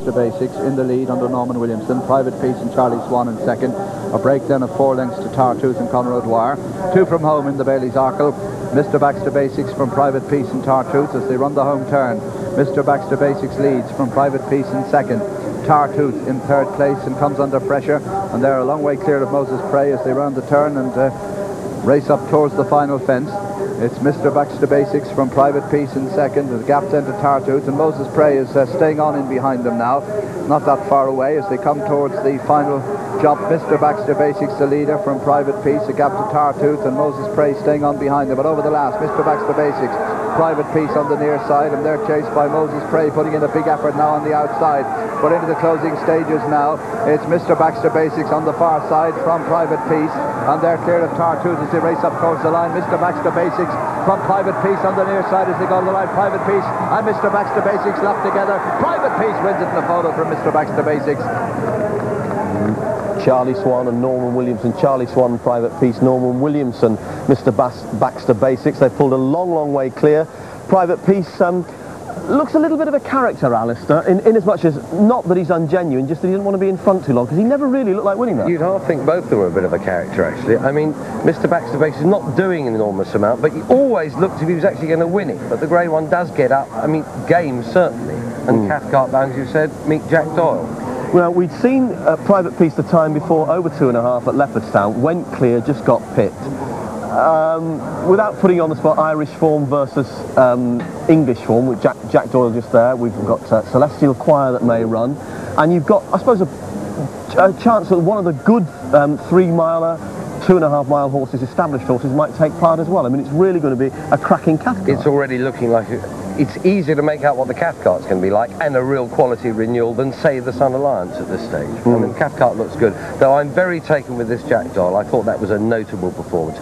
The Basics in the lead under Norman Williamson, Private Peace and Charlie Swan in second. A breakdown of 4 lengths to Tartooth and Conrad Dwyer. 2 from home in the Bailey's Arkle. Mr. Baxter Basics from Private Peace and Tartooth as they run the home turn. Mr. Baxter Basics leads from Private Peace in second. Tartooth in third place and comes under pressure, and they're a long way clear of Moses Prey as they round the turn and race up towards the final fence. It's Mr. Baxter Basics from Private Peace in second, the gap then to Tartooth, and Moses Prey is staying on in behind them now, not that far away as they come towards the final jump. Mr. Baxter Basics the leader from Private Peace, a gap to Tartooth, and Moses Prey staying on behind them. But over the last, Mr. Baxter Basics, Private Peace on the near side, and they're chased by Moses Prey, putting in a big effort now on the outside. But into the closing stages now, it's Mr. Baxter Basics on the far side from Private Peace, and they're clear of Tartooth as they race up towards the line. Mr. Baxter Basics from Private Peace on the near side as they go to the line. Private Peace and Mr. Baxter Basics locked together. Private Peace wins it in the photo from Mr. Baxter Basics. Charlie Swan and Norman Williamson. Charlie Swan, Private Peace, Norman Williamson, Mr. Baxter Basics. They pulled a long way clear. Private Peace looks a little bit of a character, Alistair, in as much as, not that he's ungenuine, just that he didn't want to be in front too long, because he never really looked like winning that. You'd half think both of them were a bit of a character, actually. I mean, Mr. Baxter Basics is not doing an enormous amount, but he always looked as if he was actually going to win it. But the grey one does get up, I mean, game, certainly. And Cathcart bound, as you said, meet Jack Doyle. Well, we'd seen Private Peace the time before, over 2.5 at Leopardstown, went clear, just got pipped. Without putting you on the spot, Irish form versus English form, with Jack Doyle just there. We've got Celestial Choir that may run, and you've got, I suppose, a chance that one of the good 3-miler, 2.5-mile horses, established horses, might take part as well. I mean, it's really going to be a cracking Cathcart. It's already looking like it's easier to make out what the Cathcart's going to be like, and a real quality renewal, than, say, the Sun Alliance at this stage. I mean, Cathcart looks good, though I'm very taken with this Jack Doyle. I thought that was a notable performance.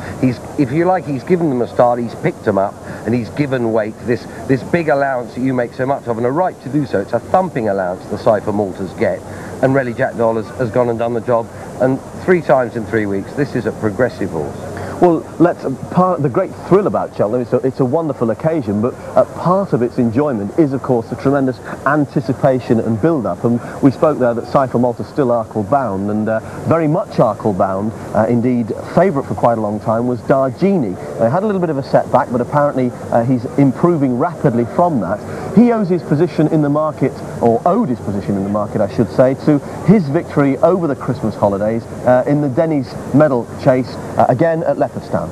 If you like, he's given them a start, he's picked them up, and he's given weight, this big allowance that you make so much of, and a right to do so. It's a thumping allowance the Cypher Malters get, and really Jack Doyle has gone and done the job, and 3 times in 3 weeks. This is a progressive horse. Well, the great thrill about Cheltenham, it's a wonderful occasion, but part of its enjoyment is, of course, the tremendous anticipation and build-up. And we spoke there that Cypher Malta still Arkle bound, and very much Arkle bound. Indeed, favourite for quite a long time was Dargini. Had a little bit of a setback, but apparently he's improving rapidly from that. He owes his position in the market, or owed his position in the market, I should say, to his victory over the Christmas holidays in the Denny's medal chase, again at Leopardstown.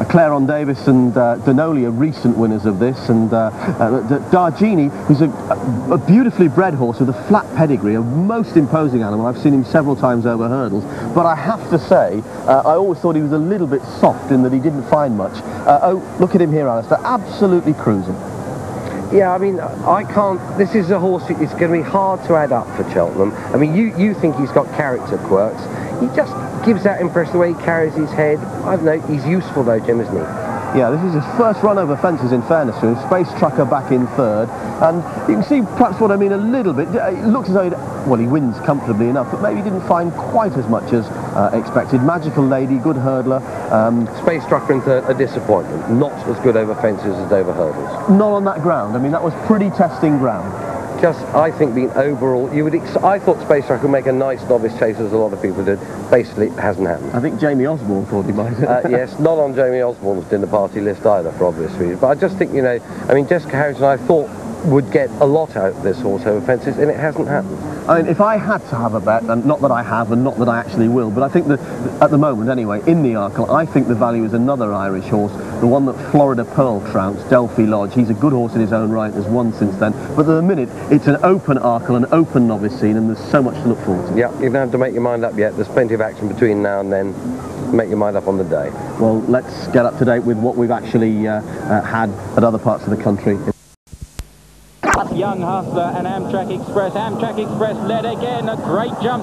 Claron Davis and Denoli are recent winners of this, and Dargini, who's a beautifully bred horse with a flat pedigree, a most imposing animal. I've seen him several times over hurdles, but I have to say, I always thought he was a little bit soft in that he didn't find much. Oh, look at him here, Alistair, absolutely cruising. Yeah, I mean, this is a horse, it's going to be hard to add up for Cheltenham. I mean, you think he's got character quirks. He just gives that impression the way he carries his head. I don't know, he's useful though, Jim, isn't he? Yeah, this is his first run over fences, in fairness to him. Space Trucker back in third, and you can see perhaps what I mean a little bit. It looks as though he wins comfortably enough, but maybe didn't find quite as much as expected. Magical Lady, good hurdler. Space Trucker in third, a disappointment. Not as good over fences as over hurdles. Not on that ground. I mean, that was pretty testing ground. Just, I think, being overall, I thought Space Trucker would make a nice novice chase, as a lot of people did. Basically, it hasn't happened. I think Jamie Osborne thought he might. Yes, not on Jamie Osborne's dinner party list either, for obvious reasons. But I just think, you know, I mean, Jessica Harrington, I thought, would get a lot out of this horse over fences, and it hasn't happened. I mean, if I had to have a bet, and not that I have, and not that I actually will, but I think that, at the moment anyway, in the Arkle, I think the value is another Irish horse, the one that Florida Pearl trounced, Delphi Lodge. He's a good horse in his own right, there's won since then, but at the minute, it's an open Arkle, an open novice scene, and there's so much to look forward to. Yeah, you don't have to make your mind up yet. There's plenty of action between now and then. Make your mind up on the day. Well, let's get up to date with what we've actually had at other parts of the country. Young Hustler and Amtrak Express. Amtrak Express led again, a great jump.